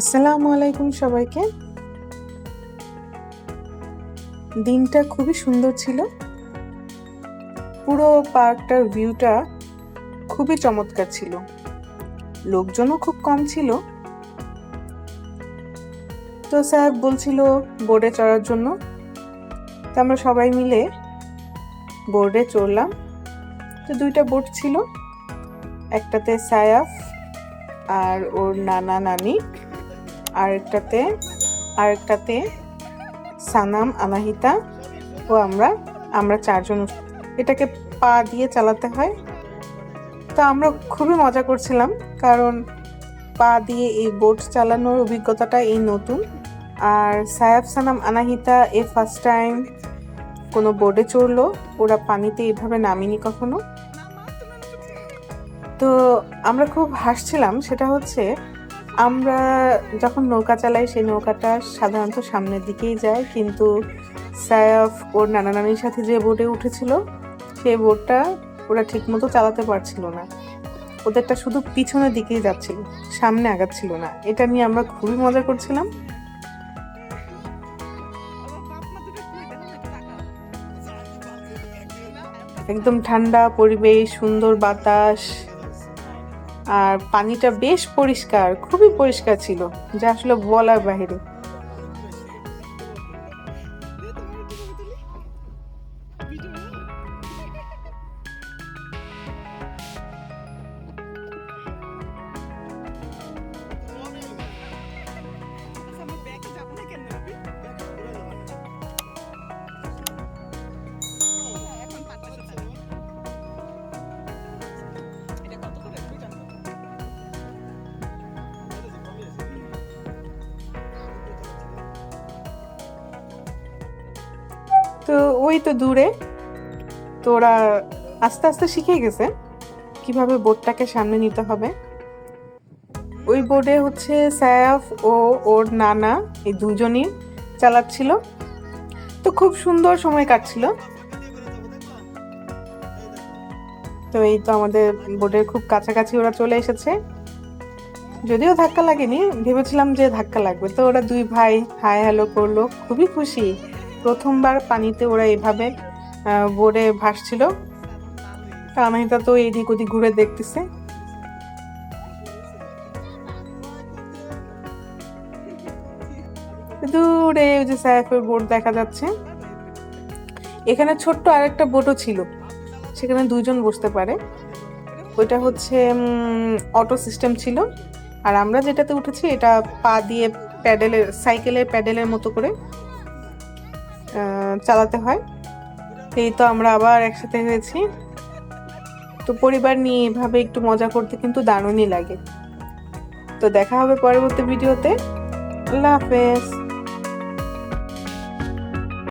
আসসালামু আলাইকুম সবাইকে। দিনটা খুবই সুন্দর ছিল। পুরো পার্কটার ভিউটা খুবই চমৎকার ছিল। লোকজনও খুব কম ছিল। তো স্যার বলছিল বোর্ডে চড়ার জন্য। তো আমরা সবাই মিলে বোর্ডে চড়লাম। তো দুইটা বোর্ড ছিল, একটাতে সায়াফ আর ওর নানা নানি, আরেকটাতে সানাম, আনাহিতা ও আমরা চারজন। এটাকে পা দিয়ে চালাতে হয়। তো আমরা খুবই মজা করছিলাম, কারণ পা দিয়ে এই বোট চালানোর অভিজ্ঞতাটা এই নতুন। আর সায়াফ, সানাম, আনাহিতা ফার্স্ট টাইম কোনো বোর্ডে চড়লো। ওরা পানিতে এইভাবে নামিনি কখনো। তো আমরা খুব হাসছিলাম। সেটা হচ্ছে, আমরা যখন নৌকা চালাই সেই নৌকাটা সাধারণত সামনের দিকেই যায়, কিন্তু সায়াফ ওর নানা নানির সাথে যে বোটে উঠেছিল সেই বোটটা ওরা ঠিক মতো চালাতে পারছিল না। ওদেরটা শুধু পিছনের দিকেই যাচ্ছিল, সামনে আগাচ্ছিল না। এটা নিয়ে আমরা খুবই মজা করছিলাম। একদম ঠান্ডা পরিবেশ, সুন্দর বাতাস, আর পানিটা বেশ পরিষ্কার, খুবই পরিষ্কার ছিল, যা আসলে বলার বাহিরে। তো ওই তো দূরে, তো ওরা আস্তে আস্তে শিখে গেছে কিভাবে বোটটাকে সামনে নিতে হবে। ওই বোর্ডে হচ্ছে সায়াফ ও ওর নানা এই দুজনই চালাচ্ছিল। তো খুব সুন্দর সময় কাটছিল। তো এই তো আমাদের বোর্ডের খুব কাছাকাছি ওরা চলে এসেছে। যদিও ধাক্কা লাগেনি, ভেবেছিলাম যে ধাক্কা লাগবে। তো ওরা দুই ভাই হাই হ্যালো করলো, খুবই খুশি। প্রথমবার পানিতে ওরা এভাবে বোর্ডে ভাসছিল। আনাহিতা তো এদিক ওদিক ঘুরে দেখতেছে। দূরে ওই যে সাইফের বোর্ড দেখা যাচ্ছে। এখানে ছোট্ট আরেকটা বোটও ছিল, সেখানে দুইজন বসতে পারে। ওইটা হচ্ছে অটো সিস্টেম ছিল। আর আমরা যেটাতে উঠেছি এটা পা দিয়ে সাইকেলের প্যাডেলের মতো করে চালাতে হয়। এই তো আমরা আবার একসাথে হয়েছি। তো পরিবার নিয়ে এভাবে একটু মজা করতে কিন্তু দারুণই লাগে। তো দেখা হবে পরবর্তী ভিডিওতে। আল্লাহ হাফেজ।